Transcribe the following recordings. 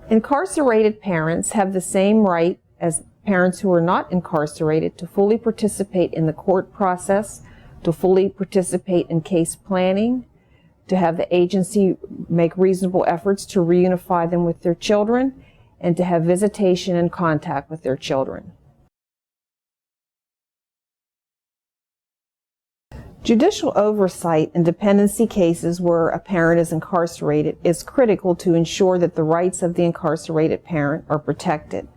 Incarcerated parents have the same right as parents who are not incarcerated to fully participate in the court process, to fully participate in case planning, to have the agency make reasonable efforts to reunify them with their children, and to have visitation and contact with their children. Judicial oversight in dependency cases where a parent is incarcerated is critical to ensure that the rights of the incarcerated parent are protected.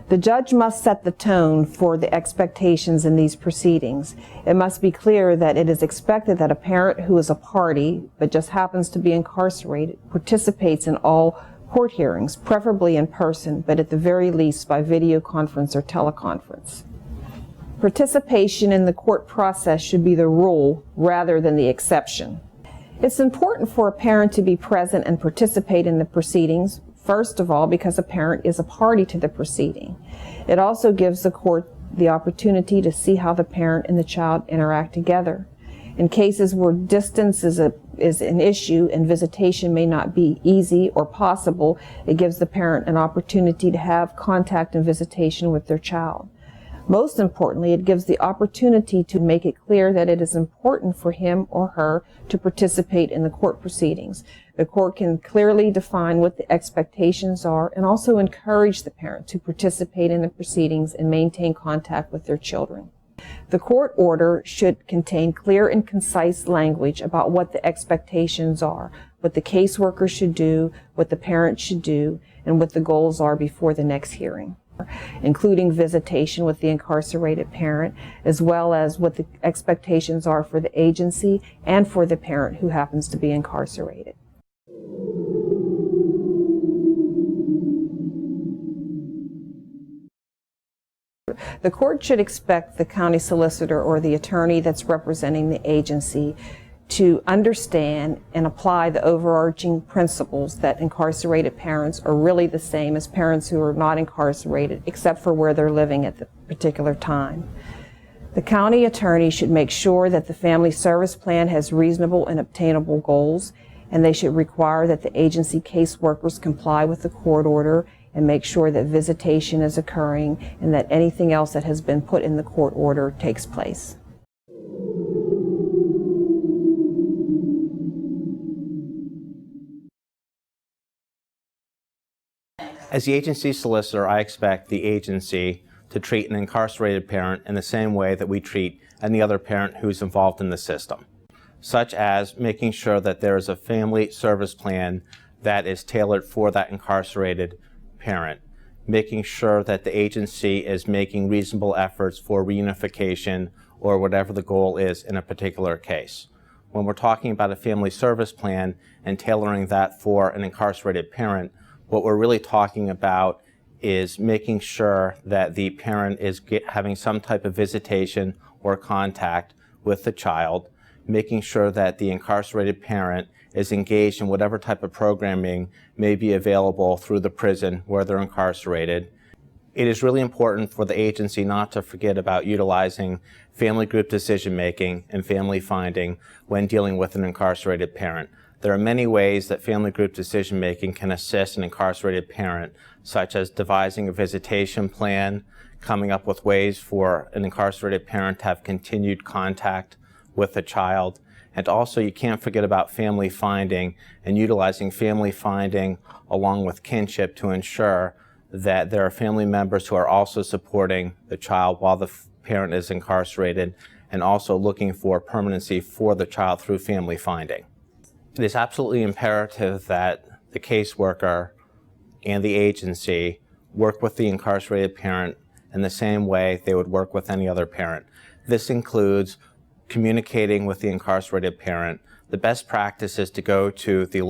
The judge must set the tone for the expectations in these proceedings. It must be clear that it is expected that a parent who is a party but just happens to be incarcerated participates in all court hearings, preferably in person, but at the very least by video conference or teleconference. Participation in the court process should be the rule rather than the exception. It's important for a parent to be present and participate in the proceedings, first of all, because a parent is a party to the proceeding. It also gives the court the opportunity to see how the parent and the child interact together. In cases where distance is an issue and visitation may not be easy or possible, it gives the parent an opportunity to have contact and visitation with their child. Most importantly, it gives the opportunity to make it clear that it is important for him or her to participate in the court proceedings. The court can clearly define what the expectations are and also encourage the parent to participate in the proceedings and maintain contact with their children. The court order should contain clear and concise language about what the expectations are, what the caseworker should do, what the parent should do, and what the goals are before the next hearing, including visitation with the incarcerated parent, as well as what the expectations are for the agency and for the parent who happens to be incarcerated. The court should expect the county solicitor or the attorney that's representing the agency to understand and apply the overarching principles that incarcerated parents are really the same as parents who are not incarcerated, except for where they're living at the particular time. The county attorney should make sure that the family service plan has reasonable and obtainable goals, and they should require that the agency caseworkers comply with the court order and make sure that visitation is occurring and that anything else that has been put in the court order takes place. As the agency solicitor, I expect the agency to treat an incarcerated parent in the same way that we treat any other parent who's involved in the system, such as making sure that there is a family service plan that is tailored for that incarcerated parent, making sure that the agency is making reasonable efforts for reunification or whatever the goal is in a particular case. When we're talking about a family service plan and tailoring that for an incarcerated parent, what we're really talking about is making sure that the parent is having some type of visitation or contact with the child, making sure that the incarcerated parent is engaged in whatever type of programming may be available through the prison where they're incarcerated. It is really important for the agency not to forget about utilizing family group decision-making and family finding when dealing with an incarcerated parent. There are many ways that family group decision-making can assist an incarcerated parent, such as devising a visitation plan, coming up with ways for an incarcerated parent to have continued contact with the child. And also, you can't forget about family finding and utilizing family finding along with kinship to ensure that there are family members who are also supporting the child while the parent is incarcerated, and also looking for permanency for the child through family finding. It is absolutely imperative that the caseworker and the agency work with the incarcerated parent in the same way they would work with any other parent. This includes communicating with the incarcerated parent. The best practice is to go to the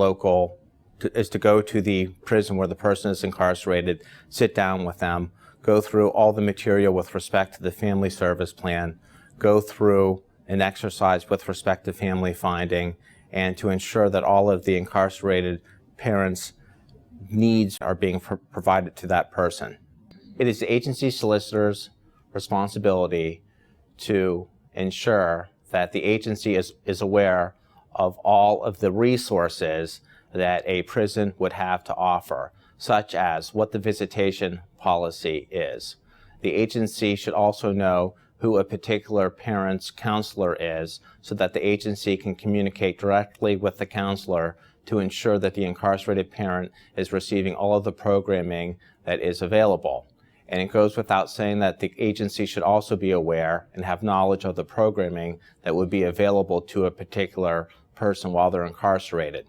prison where the person is incarcerated, sit down with them, go through all the material with respect to the family service plan, go through an exercise with respect to family finding, and to ensure that all of the incarcerated parents' needs are being provided to that person. It is the agency solicitor's responsibility to ensure that the agency is aware of all of the resources that a prison would have to offer, such as what the visitation policy is. The agency should also know who a particular parent's counselor is so that the agency can communicate directly with the counselor to ensure that the incarcerated parent is receiving all of the programming that is available. And it goes without saying that the agency should also be aware and have knowledge of the programming that would be available to a particular person while they're incarcerated.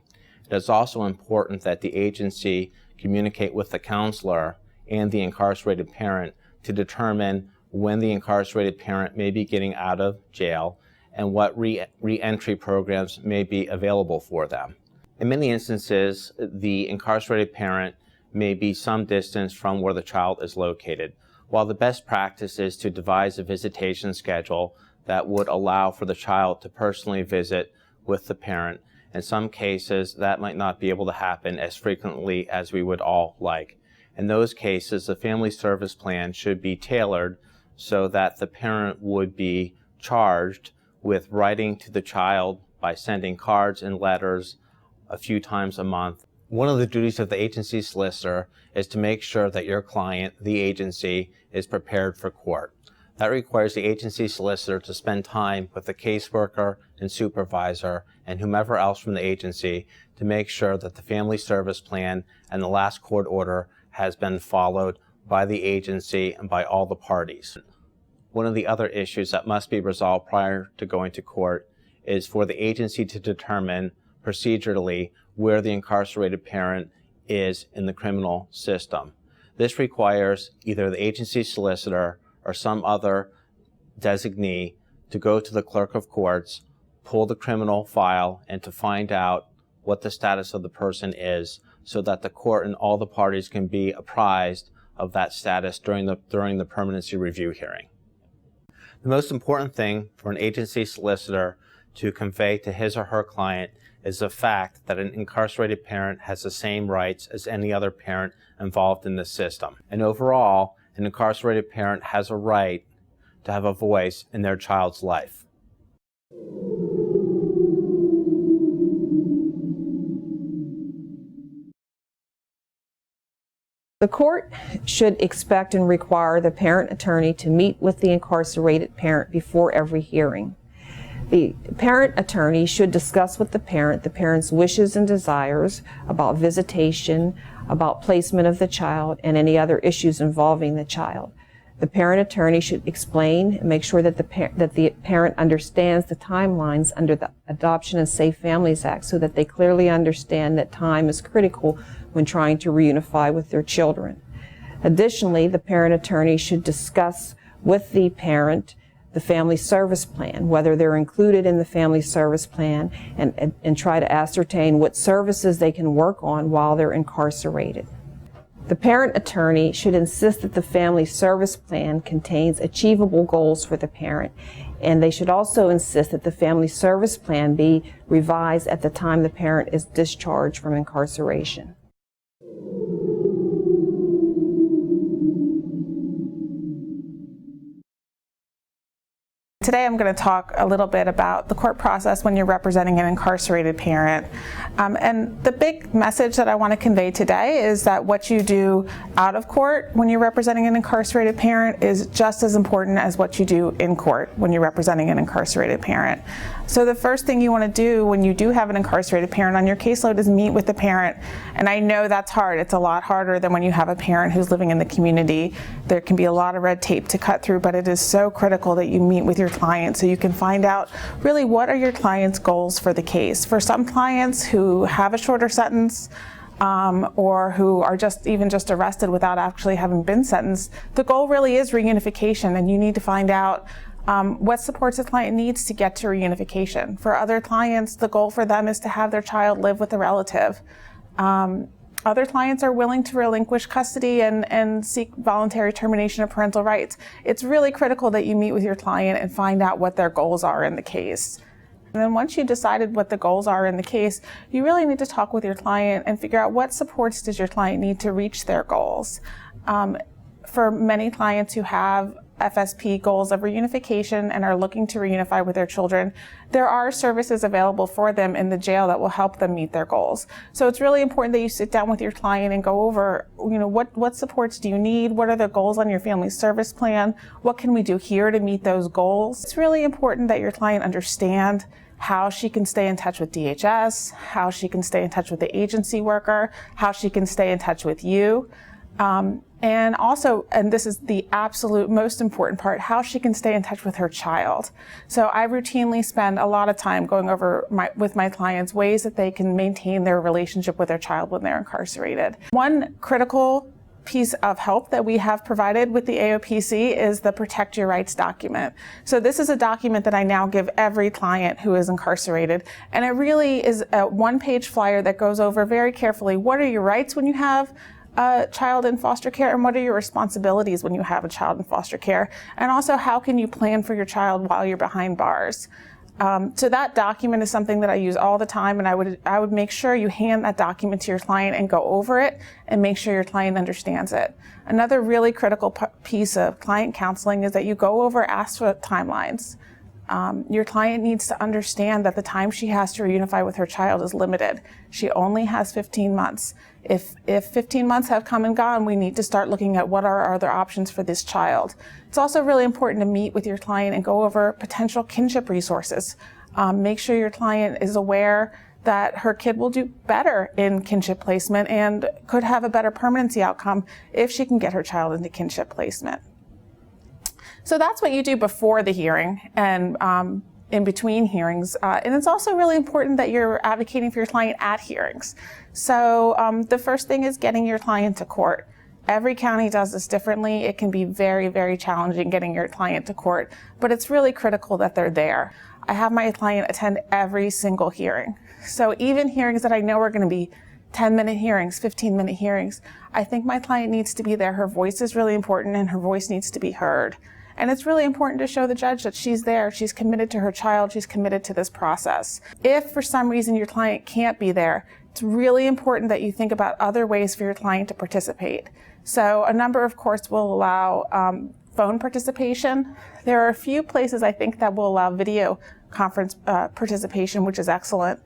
It is also important that the agency communicate with the counselor and the incarcerated parent to determine when the incarcerated parent may be getting out of jail and what re-entry programs may be available for them. In many instances, the incarcerated parent may be some distance from where the child is located. While the best practice is to devise a visitation schedule that would allow for the child to personally visit with the parent, in some cases that might not be able to happen as frequently as we would all like. In those cases, the family service plan should be tailored so that the parent would be charged with writing to the child by sending cards and letters a few times a month. One of the duties of the agency solicitor is to make sure that your client, the agency, is prepared for court. That requires the agency solicitor to spend time with the caseworker and supervisor and whomever else from the agency to make sure that the family service plan and the last court order has been followed by the agency and by all the parties. One of the other issues that must be resolved prior to going to court is for the agency to determine procedurally where the incarcerated parent is in the criminal system. This requires either the agency solicitor or some other designee to go to the clerk of courts, pull the criminal file, and to find out what the status of the person is so that the court and all the parties can be apprised of that status during the permanency review hearing. The most important thing for an agency solicitor to convey to his or her client is the fact that an incarcerated parent has the same rights as any other parent involved in the system. And overall, an incarcerated parent has a right to have a voice in their child's life. The court should expect and require the parent attorney to meet with the incarcerated parent before every hearing. The parent attorney should discuss with the parent's wishes and desires about visitation, about placement of the child, and any other issues involving the child. The parent attorney should explain and make sure that the parent understands the timelines under the Adoption and Safe Families Act so that they clearly understand that time is critical when trying to reunify with their children. Additionally, the parent attorney should discuss with the parent the family service plan, whether they're included in the family service plan, and try to ascertain what services they can work on while they're incarcerated. The parent attorney should insist that the family service plan contains achievable goals for the parent, and they should also insist that the family service plan be revised at the time the parent is discharged from incarceration. Today I'm going to talk a little bit about the court process when you're representing an incarcerated parent. And the big message that I want to convey today is that what you do out of court when you're representing an incarcerated parent is just as important as what you do in court when you're representing an incarcerated parent. So the first thing you want to do when you do have an incarcerated parent on your caseload is meet with the parent. And I know that's hard. It's a lot harder than when you have a parent who's living in the community. There can be a lot of red tape to cut through, but it is so critical that you meet with your client so you can find out really what are your client's goals for the case. For some clients who have a shorter sentence or who are just arrested without actually having been sentenced, the goal really is reunification, and you need to find out what supports the client needs to get to reunification. For other clients, the goal for them is to have their child live with a relative. Other clients are willing to relinquish custody and seek voluntary termination of parental rights. It's really critical that you meet with your client and find out what their goals are in the case. And then once you decided what the goals are in the case, you really need to talk with your client and figure out what supports does your client need to reach their goals. For many clients who have FSP goals of reunification and are looking to reunify with their children, there are services available for them in the jail that will help them meet their goals. So it's really important that you sit down with your client and go over, what supports do you need? What are the goals on your family service plan? What can we do here to meet those goals? It's really important that your client understand how she can stay in touch with DHS, how she can stay in touch with the agency worker, how she can stay in touch with you. And also, and this is the absolute most important part, how she can stay in touch with her child. So I routinely spend a lot of time going over with my clients ways that they can maintain their relationship with their child when they're incarcerated. One critical piece of help that we have provided with the AOPC is the Protect Your Rights document. So this is a document that I now give every client who is incarcerated, and it really is a one-page flyer that goes over very carefully what are your rights when you have a child in foster care, and what are your responsibilities when you have a child in foster care, and also how can you plan for your child while you're behind bars. So that document is something that I use all the time, and I would make sure you hand that document to your client and go over it and make sure your client understands it. Another really critical piece of client counseling is that you go over ASFA timelines. Your client needs to understand that the time she has to reunify with her child is limited. She only has 15 months. If 15 months have come and gone, we need to start looking at what are our other options for this child. It's also really important to meet with your client and go over potential kinship resources. Make sure your client is aware that her kid will do better in kinship placement and could have a better permanency outcome if she can get her child into kinship placement. So that's what you do before the hearing and in between hearings. And it's also really important that you're advocating for your client at hearings. So the first thing is getting your client to court. Every county does this differently. It can be very, very challenging getting your client to court, but it's really critical that they're there. I have my client attend every single hearing. So even hearings that I know are going to be 10-minute hearings, 15-minute hearings, I think my client needs to be there. Her voice is really important and her voice needs to be heard. And it's really important to show the judge that she's there, she's committed to her child, she's committed to this process. If for some reason your client can't be there, it's really important that you think about other ways for your client to participate. So a number of courts will allow phone participation. There are a few places I think that will allow video conference participation, which is excellent.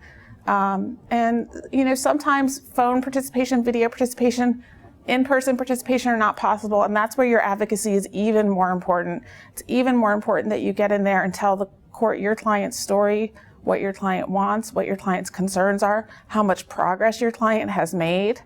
And sometimes phone participation, video participation, in-person participation are not possible, and that's where your advocacy is even more important. It's even more important that you get in there and tell the court your client's story, what your client wants, what your client's concerns are, how much progress your client has made,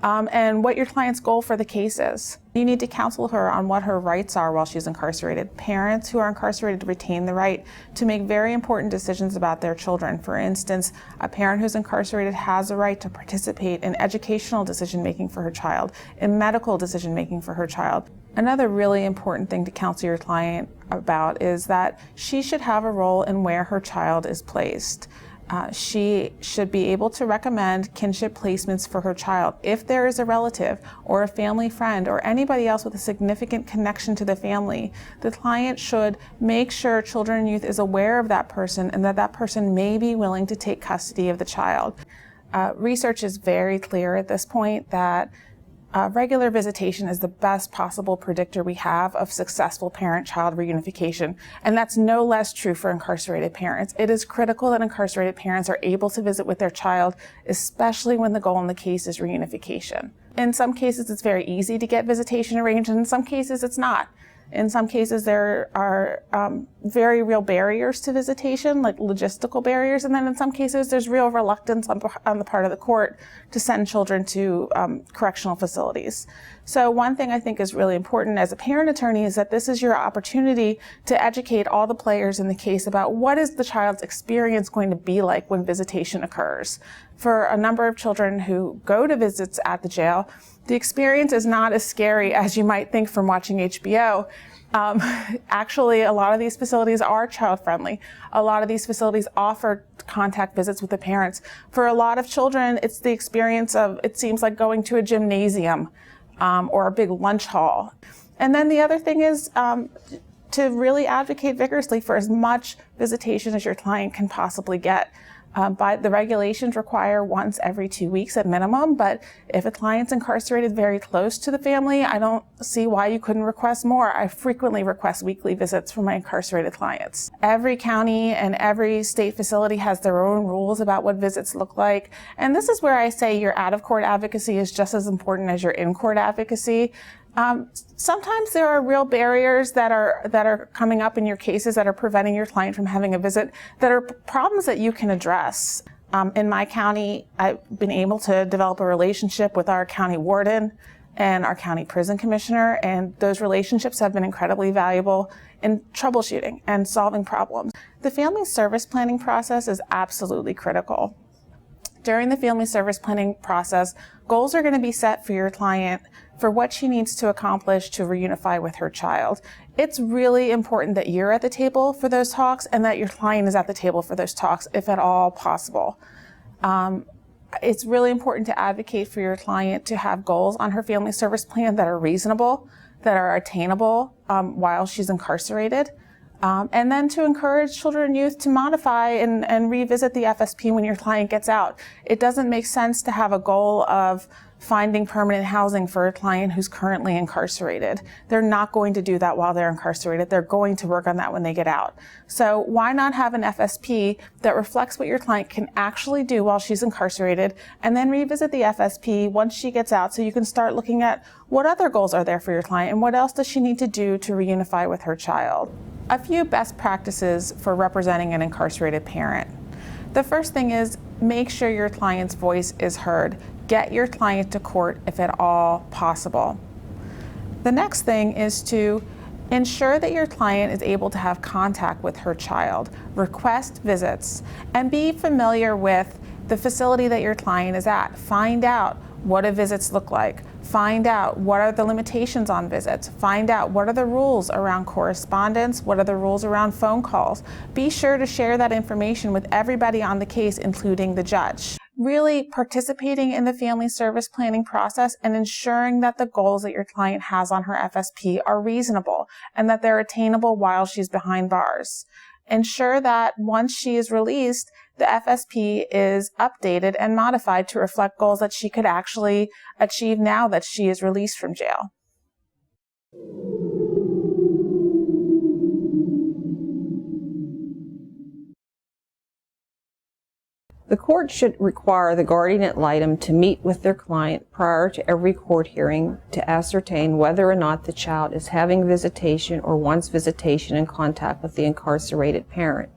and what your client's goal for the case is. You need to counsel her on what her rights are while she's incarcerated. Parents who are incarcerated retain the right to make very important decisions about their children. For instance, a parent who's incarcerated has a right to participate in educational decision-making for her child, in medical decision-making for her child. Another really important thing to counsel your client about is that she should have a role in where her child is placed. She should be able to recommend kinship placements for her child. If there is a relative or a family friend or anybody else with a significant connection to the family, the client should make sure Children and Youth is aware of that person and that that person may be willing to take custody of the child. Research is very clear at this point that regular visitation is the best possible predictor we have of successful parent-child reunification, and that's no less true for incarcerated parents. It is critical that incarcerated parents are able to visit with their child, especially when the goal in the case is reunification. In some cases, it's very easy to get visitation arranged, and in some cases, it's not. In some cases, there are very real barriers to visitation, like logistical barriers, and then in some cases, there's real reluctance on the part of the court to send children to correctional facilities. So one thing I think is really important as a parent attorney is that this is your opportunity to educate all the players in the case about what is the child's experience going to be like when visitation occurs. For a number of children who go to visits at the jail, the experience is not as scary as you might think from watching HBO. Actually, a lot of these facilities are child-friendly. A lot of these facilities offer contact visits with the parents. For a lot of children, it's the experience of, it seems like going to a gymnasium or a big lunch hall. And then the other thing is to really advocate vigorously for as much visitation as your client can possibly get. But the regulations require once every 2 weeks at minimum, but if a client's incarcerated very close to the family, I don't see why you couldn't request more. I frequently request weekly visits from my incarcerated clients. Every county and every state facility has their own rules about what visits look like, and this is where I say your out-of-court advocacy is just as important as your in-court advocacy. Sometimes there are real barriers that are coming up in your cases that are preventing your client from having a visit that are problems that you can address. In my county, I've been able to develop a relationship with our county warden and our county prison commissioner, and those relationships have been incredibly valuable in troubleshooting and solving problems. The family service planning process is absolutely critical. During the family service planning process, goals are going to be set for your client for what she needs to accomplish to reunify with her child. It's really important that you're at the table for those talks and that your client is at the table for those talks, if at all possible. It's really important to advocate for your client to have goals on her family service plan that are reasonable, that are attainable while she's incarcerated. And then to encourage children and youth to modify and revisit the FSP when your client gets out. It doesn't make sense to have a goal of finding permanent housing for a client who's currently incarcerated. They're not going to do that while they're incarcerated. They're going to work on that when they get out. So why not have an FSP that reflects what your client can actually do while she's incarcerated, and then revisit the FSP once she gets out so you can start looking at what other goals are there for your client and what else does she need to do to reunify with her child. A few best practices for representing an incarcerated parent. The first thing is make sure your client's voice is heard. Get your client to court if at all possible. The next thing is to ensure that your client is able to have contact with her child. Request visits and be familiar with the facility that your client is at. Find out what do visits look like. Find out what are the limitations on visits. Find out what are the rules around correspondence, what are the rules around phone calls. Be sure to share that information with everybody on the case, including the judge. Really participating in the family service planning process and ensuring that the goals that your client has on her FSP are reasonable and that they're attainable while she's behind bars. Ensure that once she is released, the FSP is updated and modified to reflect goals that she could actually achieve now that she is released from jail. The court should require the guardian ad litem to meet with their client prior to every court hearing to ascertain whether or not the child is having visitation or wants visitation in contact with the incarcerated parent.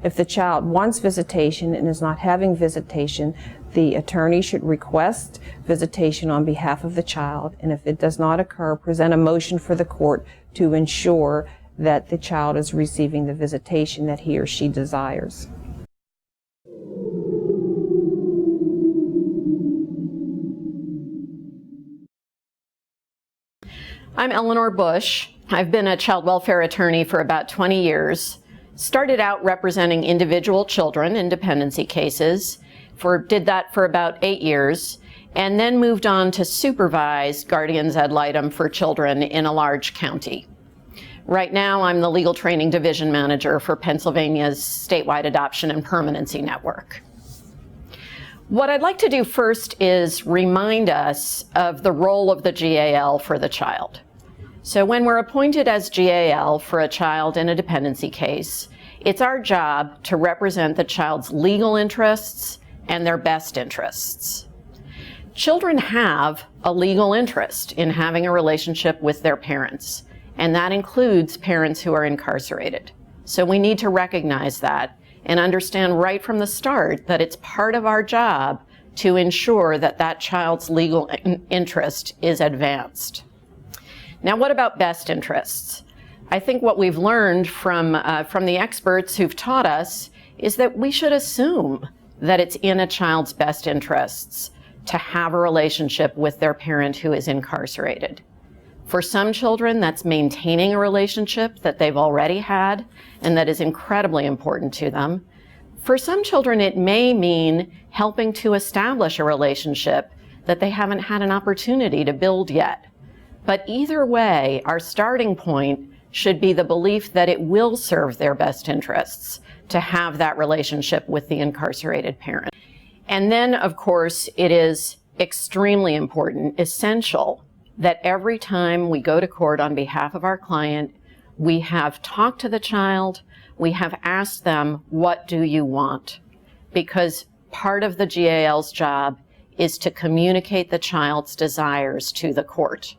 If the child wants visitation and is not having visitation, the attorney should request visitation on behalf of the child, and if it does not occur, present a motion for the court to ensure that the child is receiving the visitation that he or she desires. I'm Eleanor Bush. I've been a child welfare attorney for about 20 years. Started out representing individual children in dependency cases, did that for about 8 years, and then moved on to supervise guardians ad litem for children in a large county. Right now, I'm the legal training division manager for Pennsylvania's statewide adoption and permanency network. What I'd like to do first is remind us of the role of the GAL for the child. So when we're appointed as GAL for a child in a dependency case, it's our job to represent the child's legal interests and their best interests. Children have a legal interest in having a relationship with their parents, and that includes parents who are incarcerated. So we need to recognize that and understand right from the start that it's part of our job to ensure that that child's legal interest is advanced. Now, what about best interests? I think what we've learned from the experts who've taught us is that we should assume that it's in a child's best interests to have a relationship with their parent who is incarcerated. For some children, that's maintaining a relationship that they've already had and that is incredibly important to them. For some children, it may mean helping to establish a relationship that they haven't had an opportunity to build yet. But either way, our starting point should be the belief that it will serve their best interests to have that relationship with the incarcerated parent. And then, of course, it is extremely important, essential, that every time we go to court on behalf of our client, we have talked to the child, we have asked them, what do you want? Because part of the GAL's job is to communicate the child's desires to the court,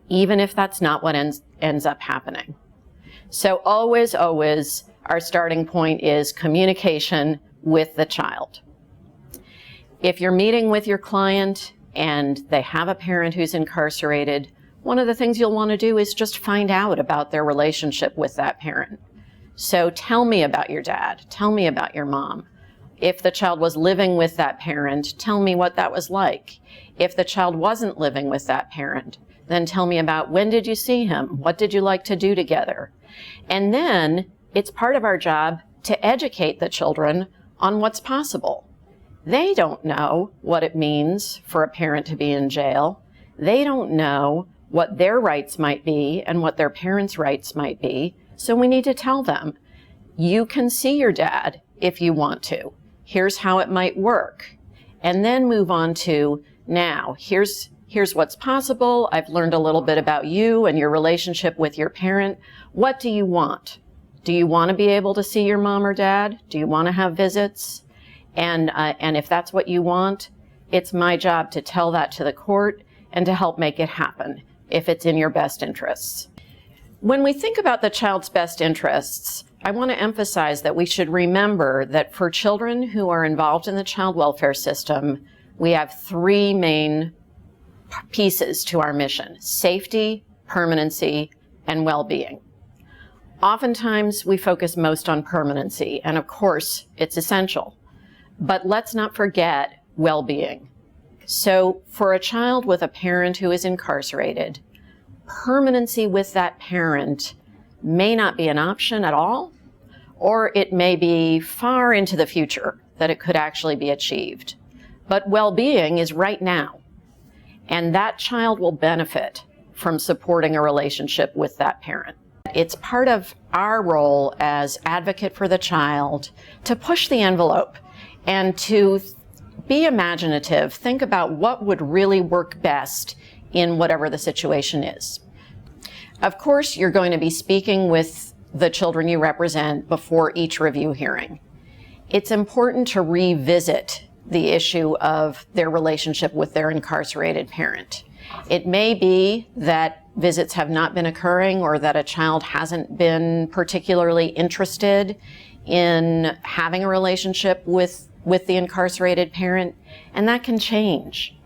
even if that's not what ends up happening. So always, always, our starting point is communication with the child. If you're meeting with your client and they have a parent who's incarcerated, one of the things you'll want to do is just find out about their relationship with that parent. So tell me about your dad. Tell me about your mom. If the child was living with that parent, tell me what that was like. If the child wasn't living with that parent, then tell me about when did you see him? What did you like to do together? And then it's part of our job to educate the children on what's possible. They don't know what it means for a parent to be in jail. They don't know what their rights might be and what their parents' rights might be. So we need to tell them, you can see your dad if you want to. Here's how it might work. And then move on to, now, here's what's possible. I've learned a little bit about you and your relationship with your parent. What do you want? Do you want to be able to see your mom or dad? Do you want to have visits? And if that's what you want, it's my job to tell that to the court and to help make it happen if it's in your best interests. When we think about the child's best interests, I want to emphasize that we should remember that for children who are involved in the child welfare system, we have three main pieces to our mission: safety, permanency, and well-being. Oftentimes, we focus most on permanency, and of course, it's essential. But let's not forget well-being. So for a child with a parent who is incarcerated, permanency with that parent may not be an option at all, or it may be far into the future that it could actually be achieved. But well-being is right now, and that child will benefit from supporting a relationship with that parent. It's part of our role as advocate for the child to push the envelope and to be imaginative, think about what would really work best in whatever the situation is. Of course, you're going to be speaking with the children you represent before each review hearing. It's important to revisit the issue of their relationship with their incarcerated parent. It may be that visits have not been occurring or that a child hasn't been particularly interested in having a relationship with the incarcerated parent, and that can change.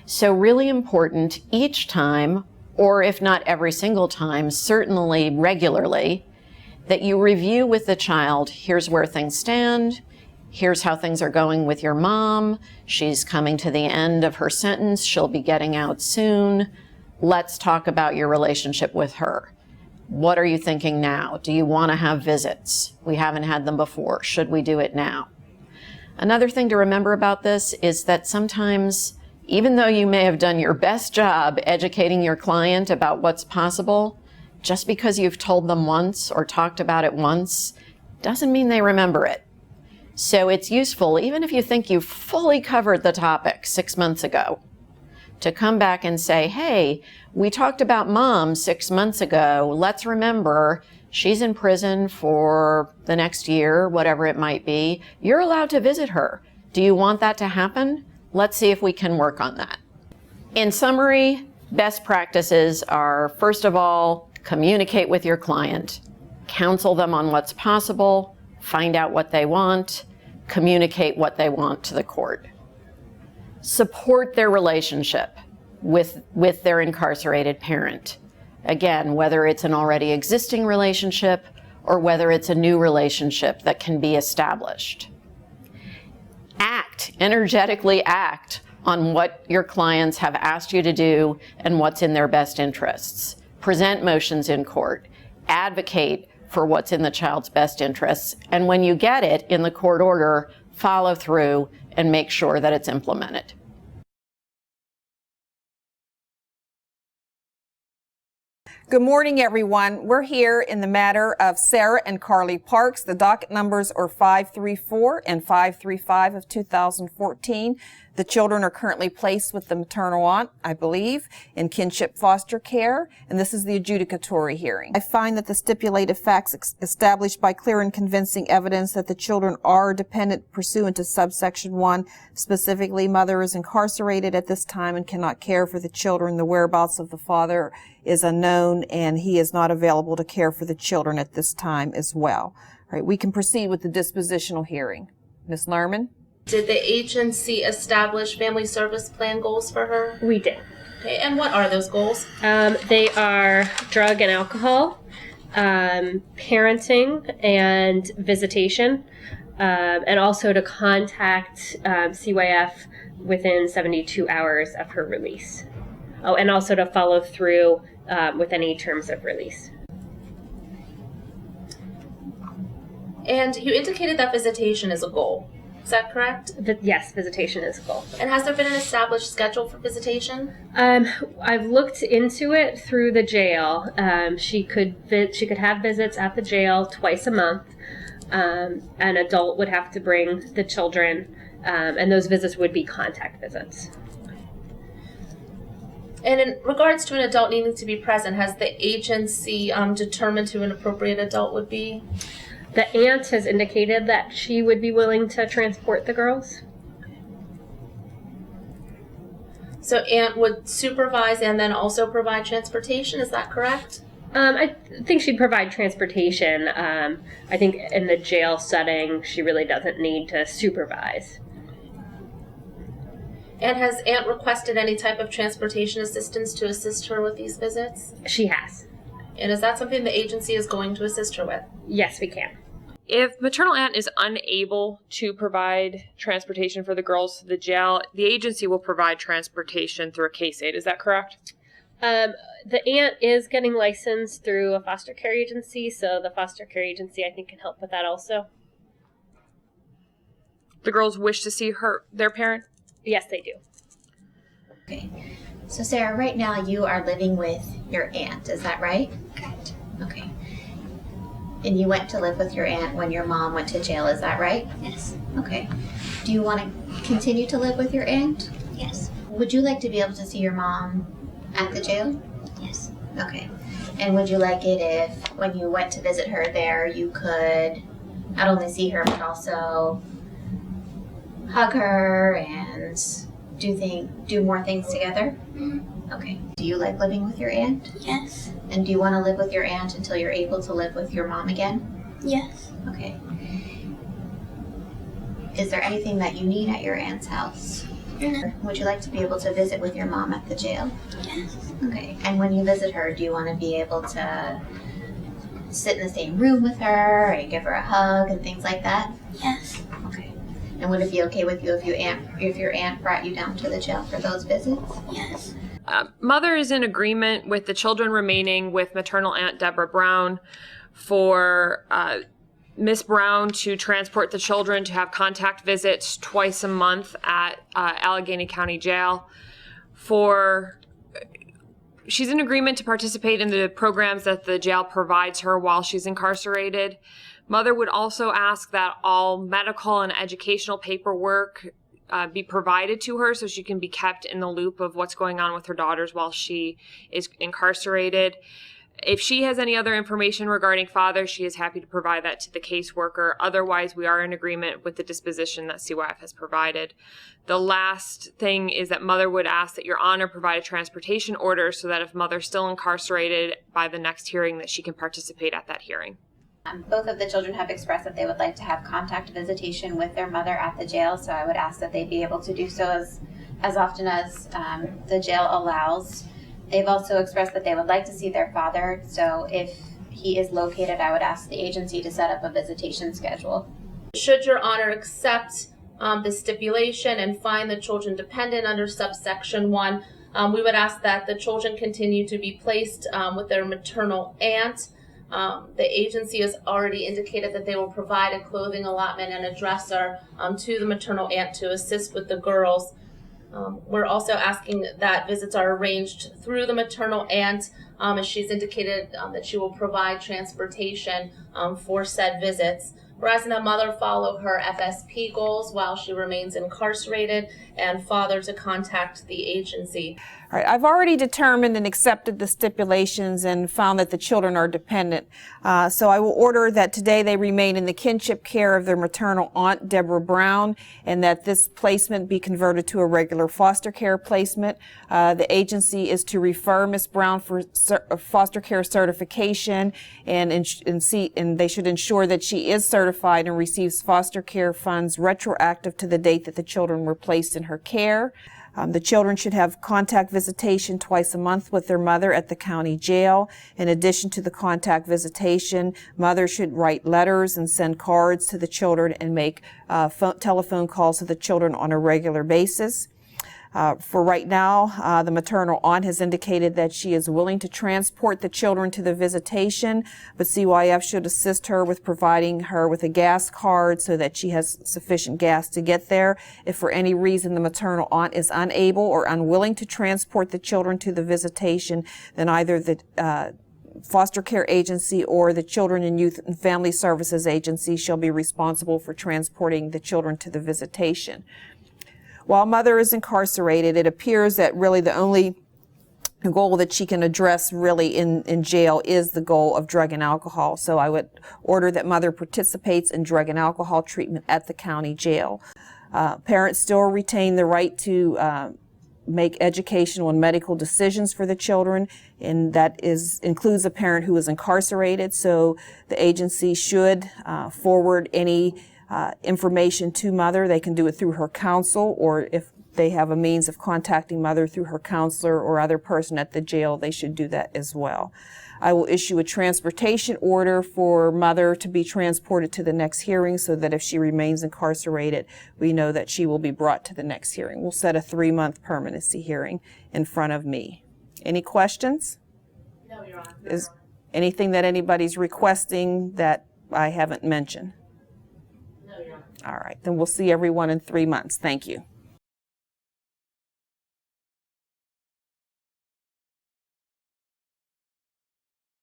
So really important each time, or if not every single time, certainly regularly, that you review with the child, here's where things stand, here's how things are going with your mom, she's coming to the end of her sentence, she'll be getting out soon, let's talk about your relationship with her. What are you thinking now? Do you want to have visits? We haven't had them before. Should we do it now? Another thing to remember about this is that sometimes, even though you may have done your best job educating your client about what's possible, just because you've told them once or talked about it once doesn't mean they remember it. So it's useful, even if you think you've fully covered the topic 6 months ago, to come back and say, hey, we talked about mom 6 months ago. Let's remember she's in prison for the next year, whatever it might be. You're allowed to visit her. Do you want that to happen? Let's see if we can work on that. In summary, best practices are, first of all, communicate with your client, counsel them on what's possible, find out what they want, communicate what they want to the court. Support their relationship with their incarcerated parent. Again, whether it's an already existing relationship or whether it's a new relationship that can be established. Act, energetically act on what your clients have asked you to do and what's in their best interests. Present motions in court. Advocate for what's in the child's best interests. And when you get it in the court order, follow through and make sure that it's implemented. Good morning, everyone. We're here in the matter of Sarah and Carly Parks. The docket numbers are 534 and 535 of 2014. The children are currently placed with the maternal aunt, I believe, in kinship foster care, and this is the adjudicatory hearing. I find that the stipulated facts established by clear and convincing evidence that the children are dependent pursuant to subsection 1, specifically mother is incarcerated at this time and cannot care for the children. The whereabouts of the father is unknown, and he is not available to care for the children at this time as well. All right, we can proceed with the dispositional hearing. Ms. Lerman? Did the agency establish family service plan goals for her? We did. Okay, and what are those goals? They are drug and alcohol, parenting and visitation, and also to contact CYF within 72 hours of her release. Oh, and also to follow through with any terms of release. And you indicated that visitation is a goal. Is that correct? Yes, visitation is a goal. And has there been an established schedule for visitation? I've looked into it through the jail. She could have visits at the jail twice a month. An adult would have to bring the children, and those visits would be contact visits. And in regards to an adult needing to be present, has the agency determined who an appropriate adult would be? The aunt has indicated that she would be willing to transport the girls. So aunt would supervise and then also provide transportation, is that correct? I think she'd provide transportation. I think in the jail setting, she really doesn't need to supervise. And has aunt requested any type of transportation assistance to assist her with these visits? She has. And is that something the agency is going to assist her with? Yes, we can. If maternal aunt is unable to provide transportation for the girls to the jail, the agency will provide transportation through a case aid. Is that correct? The aunt is getting licensed through a foster care agency, so the foster care agency, I think, can help with that also. The girls wish to see their parent? Yes, they do. Okay. So Sarah, right now you are living with your aunt, is that right? Correct. Okay. And you went to live with your aunt when your mom went to jail, is that right? Yes. Okay. Do you want to continue to live with your aunt? Yes. Would you like to be able to see your mom at the jail? Yes. Okay. And would you like it if, when you went to visit her there, you could not only see her, but also hug her and do more things together? Mm-hmm. Okay. Do you like living with your aunt? Yes. And do you want to live with your aunt until you're able to live with your mom again? Yes. Okay. Is there anything that you need at your aunt's house? No. Would you like to be able to visit with your mom at the jail? Yes. Okay. And when you visit her, do you want to be able to sit in the same room with her and give her a hug and things like that? Yes. Okay. And would it be okay with you if your aunt brought you down to the jail for those visits? Yes. Mother is in agreement with the children remaining with maternal aunt Deborah Brown for Miss Brown to transport the children to have contact visits twice a month at Allegheny County Jail. She's in agreement to participate in the programs that the jail provides her while she's incarcerated. Mother would also ask that all medical and educational paperwork be provided to her so she can be kept in the loop of what's going on with her daughters while she is incarcerated. If she has any other information regarding father, she is happy to provide that to the caseworker. Otherwise, we are in agreement with the disposition that CYF has provided. The last thing is that mother would ask that your honor provide a transportation order so that if mother's still incarcerated by the next hearing, that she can participate at that hearing. Both of the children have expressed that they would like to have contact visitation with their mother at the jail, so I would ask that they be able to do so as often as the jail allows. They've also expressed that they would like to see their father, so if he is located, I would ask the agency to set up a visitation schedule. Should your honor accept the stipulation and find the children dependent under subsection 1, we would ask that the children continue to be placed with their maternal aunt. The agency has already indicated that they will provide a clothing allotment and a dresser to the maternal aunt to assist with the girls. We're also asking that visits are arranged through the maternal aunt, as she's indicated that she will provide transportation for said visits. We're asking that mother follow her FSP goals while she remains incarcerated, and father to contact the agency. All right, I've already determined and accepted the stipulations and found that the children are dependent. So I will order that today they remain in the kinship care of their maternal aunt, Deborah Brown, and that this placement be converted to a regular foster care placement. The agency is to refer Ms. Brown for foster care certification, and they should ensure that she is certified and receives foster care funds retroactive to the date that the children were placed in her care. The children should have contact visitation twice a month with their mother at the county jail. In addition to the contact visitation, mother should write letters and send cards to the children and make telephone calls to the children on a regular basis. For right now, the maternal aunt has indicated that she is willing to transport the children to the visitation, but CYF should assist her with providing her with a gas card so that she has sufficient gas to get there. If for any reason the maternal aunt is unable or unwilling to transport the children to the visitation, then either the foster care agency or the Children and Youth and Family Services agency shall be responsible for transporting the children to the visitation. While mother is incarcerated, it appears that really the only goal that she can address really in jail is the goal of drug and alcohol. So I would order that mother participates in drug and alcohol treatment at the county jail. Parents still retain the right to make educational and medical decisions for the children, and that includes a parent who is incarcerated. So the agency should forward any information to mother. They can do it through her counsel, or if they have a means of contacting mother through her counselor or other person at the jail, they should do that as well. I will issue a transportation order for mother to be transported to the next hearing so that if she remains incarcerated, we know that she will be brought to the next hearing. We'll set a 3-month permanency hearing in front of me. Any questions? No, Your Honor. Is anything that anybody's requesting that I haven't mentioned? All right, then we'll see everyone in 3 months. Thank you.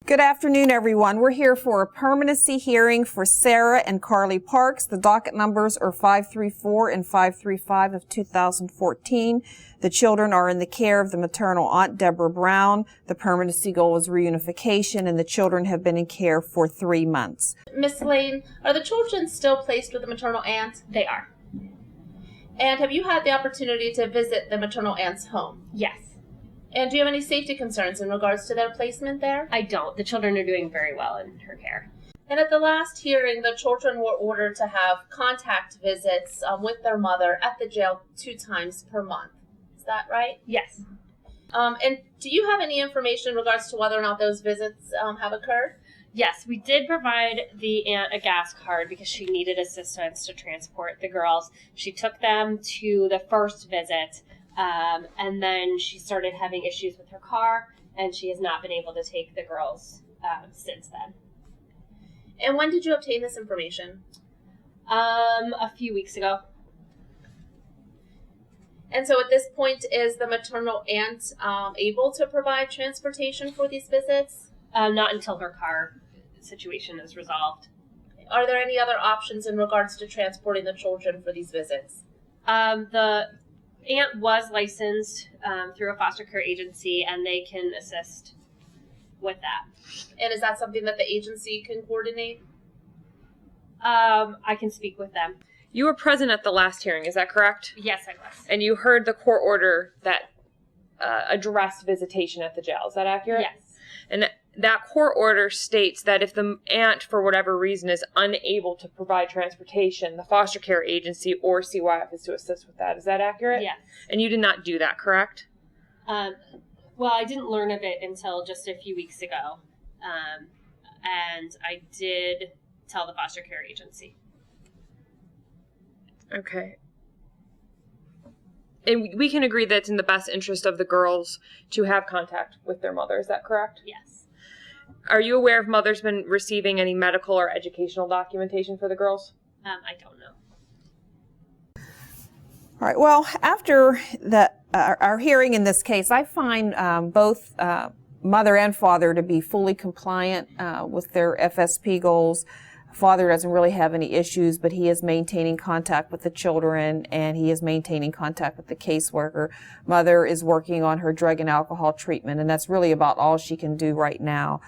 Good afternoon, everyone. We're here for a permanency hearing for Sarah and Carly Parks. The docket numbers are 534 and 535 of 2014. The children are in the care of the maternal aunt, Deborah Brown. The permanency goal is reunification, and the children have been in care for 3 months. Miss Lane, are the children still placed with the maternal aunt? They are. And have you had the opportunity to visit the maternal aunt's home? Yes. And do you have any safety concerns in regards to their placement there? I don't. The children are doing very well in her care. And at the last hearing, the children were ordered to have contact visits with their mother at the jail 2 times per month. Is that right? Yes. And do you have any information in regards to whether or not those visits have occurred? Yes, we did provide the aunt a gas card because she needed assistance to transport the girls. She took them to the first visit. And then she started having issues with her car, and she has not been able to take the girls since then. And when did you obtain this information? A few weeks ago. And so at this point, is the maternal aunt able to provide transportation for these visits? Not until her car situation is resolved. Are there any other options in regards to transporting the children for these visits? The aunt was licensed through a foster care agency, and they can assist with that. And is that something that the agency can coordinate? I can speak with them. You were present at the last hearing, is that correct? Yes, I was. And you heard the court order that addressed visitation at the jail, is that accurate? Yes. And that court order states that if the aunt, for whatever reason, is unable to provide transportation, the foster care agency or CYF is to assist with that. Is that accurate? Yes. And you did not do that, correct? Well, I didn't learn of it until just a few weeks ago. And I did tell the foster care agency. Okay. And we can agree that it's in the best interest of the girls to have contact with their mother. Is that correct? Yes. Are you aware if mother's been receiving any medical or educational documentation for the girls? I don't know. All right, well, after our hearing in this case, I find both mother and father to be fully compliant with their FSP goals. Father doesn't really have any issues, but he is maintaining contact with the children and he is maintaining contact with the caseworker. Mother is working on her drug and alcohol treatment, and that's really about all she can do right now.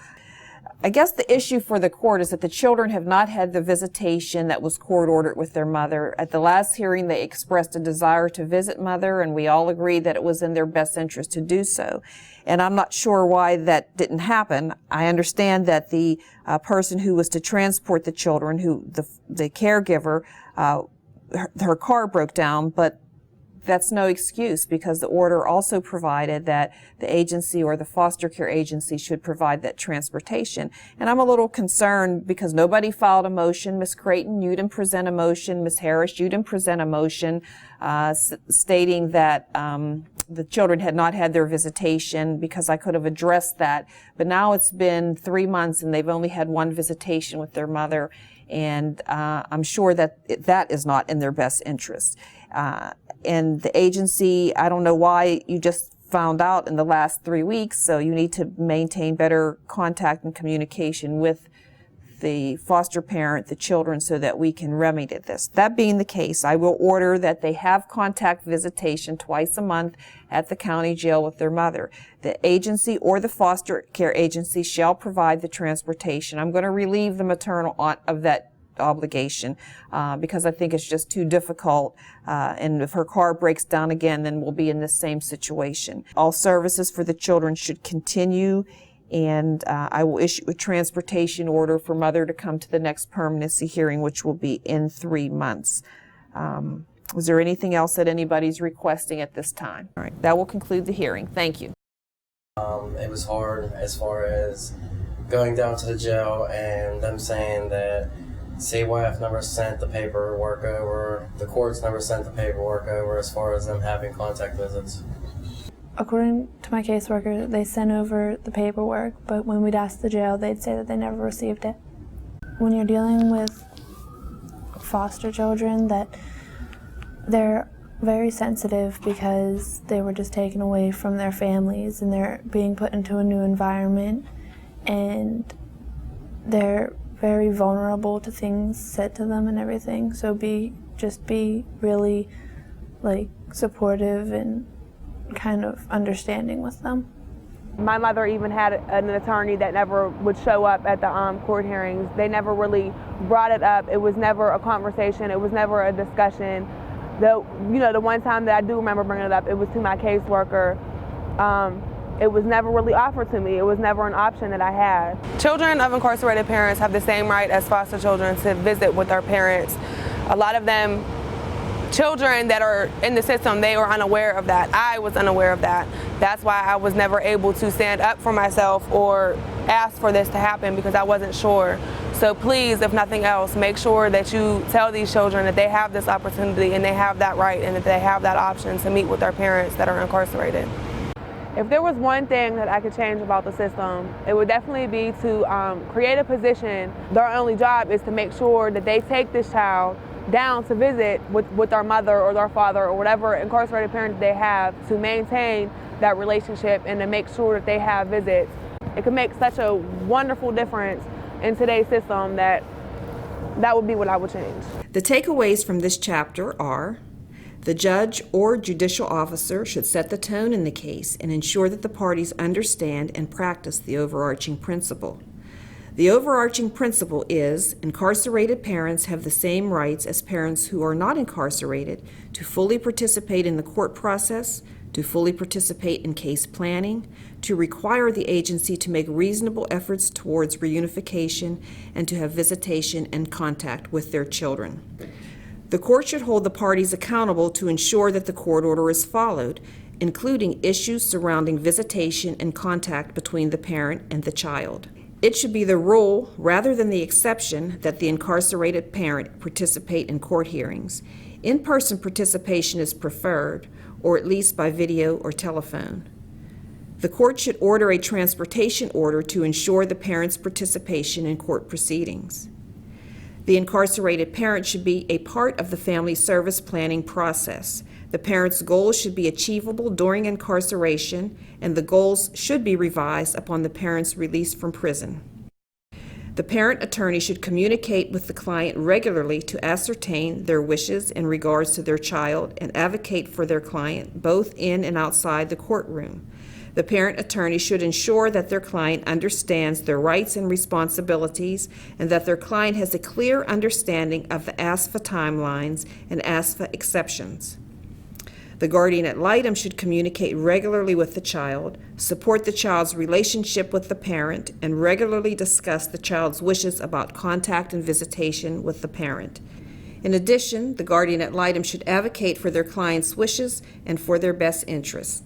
I guess the issue for the court is that the children have not had the visitation that was court ordered with their mother. At the last hearing, they expressed a desire to visit mother, and we all agreed that it was in their best interest to do so. And I'm not sure why that didn't happen. I understand that the person who was to transport the children, the caregiver, her car broke down, but that's no excuse because the order also provided that the agency or the foster care agency should provide that transportation. And I'm a little concerned because nobody filed a motion. Ms. Creighton, you didn't present a motion. Ms. Harris, you didn't present a motion stating that the children had not had their visitation because I could have addressed that. But now it's been 3 months and they've only had one visitation with their mother. And I'm sure that that is not in their best interest. And the agency, I don't know why you just found out in the last 3 weeks, so you need to maintain better contact and communication with the foster parent, the children, so that we can remedy this. That being the case, I will order that they have contact visitation twice a month at the county jail with their mother. The agency or the foster care agency shall provide the transportation. I'm going to relieve the maternal aunt of that obligation because I think it's just too difficult, and if her car breaks down again, then we'll be in the same situation. All services for the children should continue, and I will issue a transportation order for mother to come to the next permanency hearing, which will be in 3 months. Is there anything else that anybody's requesting at this time? All right, that will conclude the hearing. Thank you. It was hard as far as going down to the jail and them saying that CYF never sent the paperwork over, the courts never sent the paperwork over as far as them having contact visits. According to my caseworker, they sent over the paperwork, but when we'd ask the jail, they'd say that they never received it. When you're dealing with foster children, that they're very sensitive because they were just taken away from their families and they're being put into a new environment, and they're very vulnerable to things said to them and everything. So just be really supportive and kind of understanding with them. My mother even had an attorney that never would show up at the court hearings. They never really brought it up. It was never a conversation. It was never a discussion. The one time that I do remember bringing it up, it was to my caseworker. It was never really offered to me. It was never an option that I had. Children of incarcerated parents have the same right as foster children to visit with their parents. A lot of them, children that are in the system, they were unaware of that. I was unaware of that. That's why I was never able to stand up for myself or ask for this to happen, because I wasn't sure. So please, if nothing else, make sure that you tell these children that they have this opportunity and they have that right and that they have that option to meet with their parents that are incarcerated. If there was one thing that I could change about the system, it would definitely be to create a position. Their only job is to make sure that they take this child down to visit with their mother or their father or whatever incarcerated parent they have, to maintain that relationship and to make sure that they have visits. It could make such a wonderful difference in today's system that would be what I would change. The takeaways from this chapter are: the judge or judicial officer should set the tone in the case and ensure that the parties understand and practice the overarching principle. The overarching principle is incarcerated parents have the same rights as parents who are not incarcerated to fully participate in the court process, to fully participate in case planning, to require the agency to make reasonable efforts towards reunification, and to have visitation and contact with their children. The court should hold the parties accountable to ensure that the court order is followed, including issues surrounding visitation and contact between the parent and the child. It should be the rule, rather than the exception, that the incarcerated parent participate in court hearings. In-person participation is preferred, or at least by video or telephone. The court should order a transportation order to ensure the parent's participation in court proceedings. The incarcerated parent should be a part of the family service planning process. The parent's goals should be achievable during incarceration, and the goals should be revised upon the parent's release from prison. The parent attorney should communicate with the client regularly to ascertain their wishes in regards to their child and advocate for their client both in and outside the courtroom. The parent attorney should ensure that their client understands their rights and responsibilities and that their client has a clear understanding of the ASFA timelines and ASFA exceptions. The guardian ad litem should communicate regularly with the child, support the child's relationship with the parent, and regularly discuss the child's wishes about contact and visitation with the parent. In addition, the guardian ad litem should advocate for their client's wishes and for their best interests.